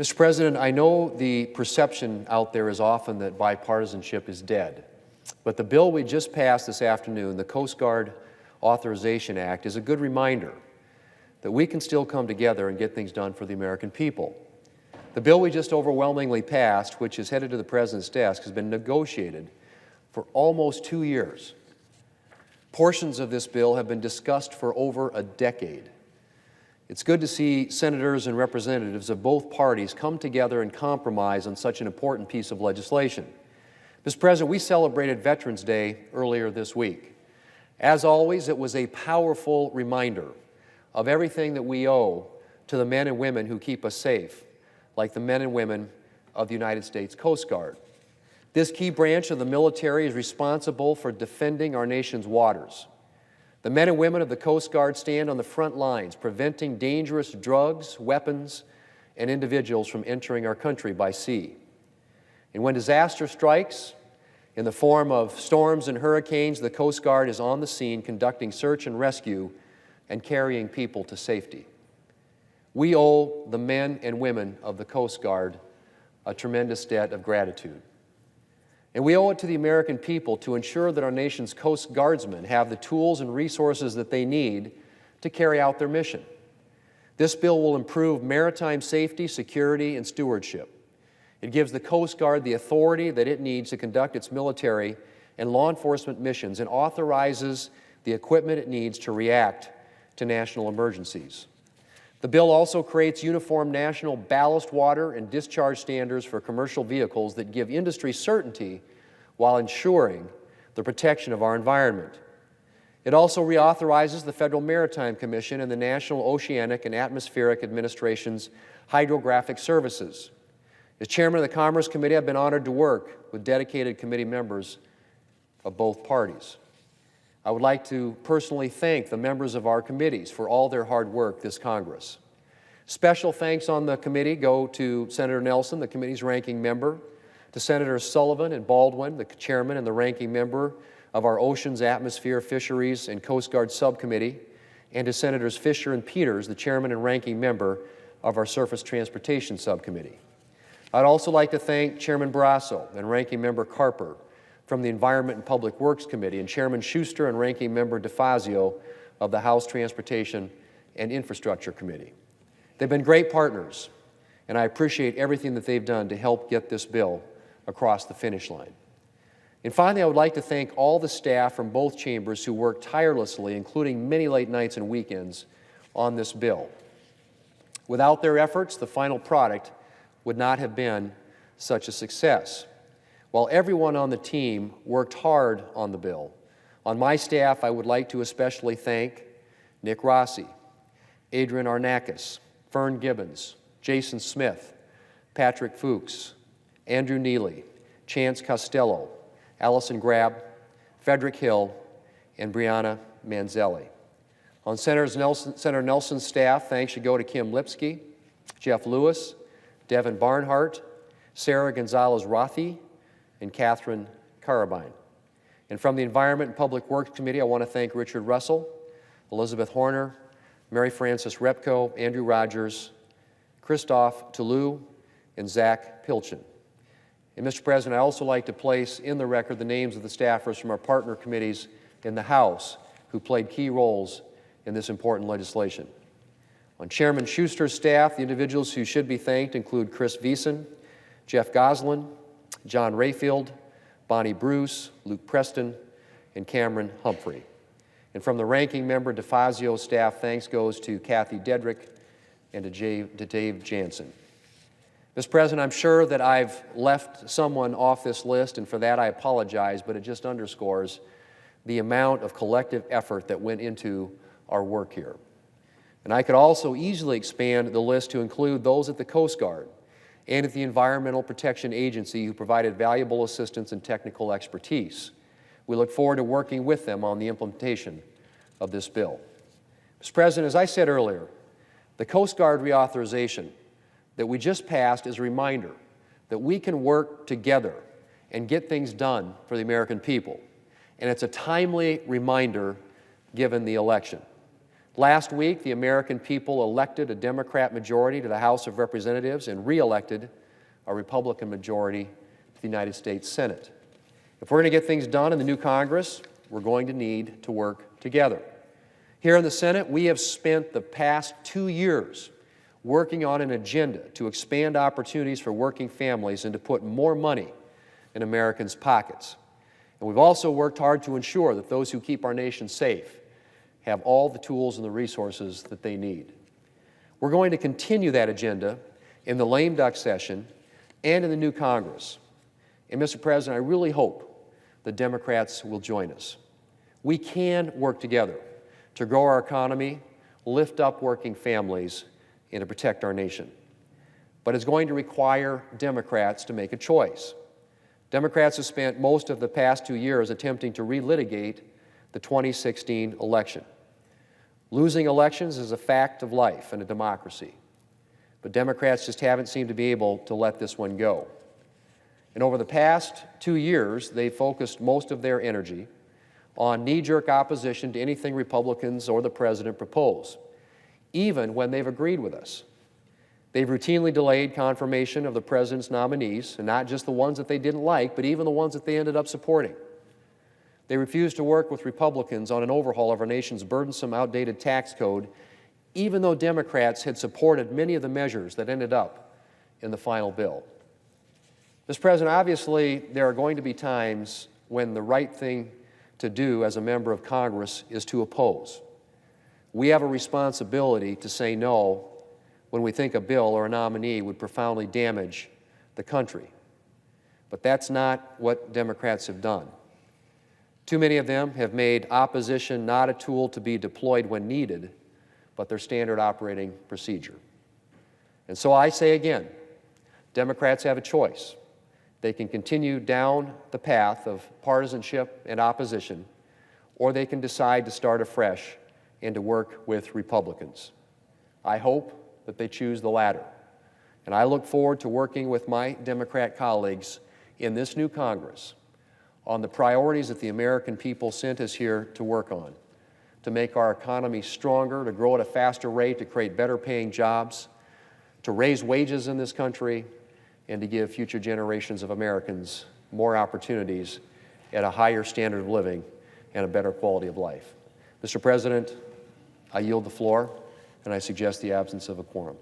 Mr. President, I know the perception out there is often that bipartisanship is dead, but the bill we just passed this afternoon, the Coast Guard Authorization Act, is a good reminder that we can still come together and get things done for the American people. The bill we just overwhelmingly passed, which is headed to the President's desk, has been negotiated for almost 2 years. Portions of this bill have been discussed for over a decade. It's good to see senators and representatives of both parties come together and compromise on such an important piece of legislation. Mr. President, we celebrated Veterans Day earlier this week. As always, it was a powerful reminder of everything that we owe to the men and women who keep us safe, like the men and women of the United States Coast Guard. This key branch of the military is responsible for defending our nation's waters. The men and women of the Coast Guard stand on the front lines, preventing dangerous drugs, weapons, and individuals from entering our country by sea. And when disaster strikes, in the form of storms and hurricanes, the Coast Guard is on the scene conducting search and rescue and carrying people to safety. We owe the men and women of the Coast Guard a tremendous debt of gratitude. And we owe it to the American people to ensure that our nation's Coast Guardsmen have the tools and resources that they need to carry out their mission. This bill will improve maritime safety, security, and stewardship. It gives the Coast Guard the authority that it needs to conduct its military and law enforcement missions and authorizes the equipment it needs to react to national emergencies. The bill also creates uniform national ballast water and discharge standards for commercial vehicles that give industry certainty while ensuring the protection of our environment. It also reauthorizes the Federal Maritime Commission and the National Oceanic and Atmospheric Administration's hydrographic services. As chairman of the Commerce Committee, I've been honored to work with dedicated committee members of both parties. I would like to personally thank the members of our committees for all their hard work this Congress. Special thanks on the committee go to Senator Nelson, the committee's ranking member, to Senators Sullivan and Baldwin, the chairman and the ranking member of our Oceans, Atmosphere, Fisheries, and Coast Guard Subcommittee, and to Senators Fisher and Peters, the chairman and ranking member of our Surface Transportation Subcommittee. I'd also like to thank Chairman Barrasso and Ranking Member Carper from the Environment and Public Works Committee, and Chairman Schuster and Ranking Member DeFazio of the House Transportation and Infrastructure Committee. They've been great partners, and I appreciate everything that they've done to help get this bill across the finish line. And finally, I would like to thank all the staff from both chambers who worked tirelessly, including many late nights and weekends, on this bill. Without their efforts, the final product would not have been such a success. While everyone on the team worked hard on the bill, on my staff I would like to especially thank Nick Rossi, Adrian Arnakis, Fern Gibbons, Jason Smith, Patrick Fuchs, Andrew Neely, Chance Costello, Allison Grab, Frederick Hill, and Brianna Manzelli. On Senator Nelson's staff, thanks should go to Kim Lipsky, Jeff Lewis, Devin Barnhart, Sarah Gonzalez-Rothi, and Catherine Carabine. And from the Environment and Public Works Committee, I want to thank Richard Russell, Elizabeth Horner, Mary Frances Repko, Andrew Rogers, Christophe Toulouse, and Zach Pilchin. And Mr. President, I also like to place in the record the names of the staffers from our partner committees in the House who played key roles in this important legislation. On Chairman Schuster's staff, the individuals who should be thanked include Chris Veason, Jeff Goslin, John Rayfield, Bonnie Bruce, Luke Preston, and Cameron Humphrey. And from the ranking member DeFazio's staff, thanks goes to Kathy Dedrick and to Dave Jansen. Mr. President, I'm sure that I've left someone off this list, and for that I apologize, but it just underscores the amount of collective effort that went into our work here. And I could also easily expand the list to include those at the Coast Guard and at the Environmental Protection Agency who provided valuable assistance and technical expertise. We look forward to working with them on the implementation of this bill. Mr. President, as I said earlier, the Coast Guard reauthorization that we just passed is a reminder that we can work together and get things done for the American people. And it's a timely reminder given the election. Last week, the American people elected a Democrat majority to the House of Representatives and re-elected a Republican majority to the United States Senate. If we're going to get things done in the new Congress, we're going to need to work together. Here in the Senate, we have spent the past 2 years working on an agenda to expand opportunities for working families and to put more money in Americans' pockets. And we've also worked hard to ensure that those who keep our nation safe have all the tools and the resources that they need. We're going to continue that agenda in the lame duck session and in the new Congress. And, Mr. President, I really hope the Democrats will join us. We can work together to grow our economy, lift up working families, and to protect our nation. But it's going to require Democrats to make a choice. Democrats have spent most of the past 2 years attempting to relitigate the 2016 election. Losing elections is a fact of life in a democracy, but Democrats just haven't seemed to be able to let this one go. And over the past 2 years, they focused most of their energy on knee-jerk opposition to anything Republicans or the President propose, even when they've agreed with us. They've routinely delayed confirmation of the President's nominees, and not just the ones that they didn't like, but even the ones that they ended up supporting. They refused to work with Republicans on an overhaul of our nation's burdensome, outdated tax code, even though Democrats had supported many of the measures that ended up in the final bill. Mr. President, obviously, there are going to be times when the right thing to do as a member of Congress is to oppose. We have a responsibility to say no when we think a bill or a nominee would profoundly damage the country. But that's not what Democrats have done. Too many of them have made opposition not a tool to be deployed when needed, but their standard operating procedure. And so I say again, Democrats have a choice. They can continue down the path of partisanship and opposition, or they can decide to start afresh and to work with Republicans. I hope that they choose the latter. And I look forward to working with my Democrat colleagues in this new Congress on the priorities that the American people sent us here to work on, to make our economy stronger, to grow at a faster rate, to create better paying jobs, to raise wages in this country, and to give future generations of Americans more opportunities at a higher standard of living and a better quality of life. Mr. President, I yield the floor, and I suggest the absence of a quorum.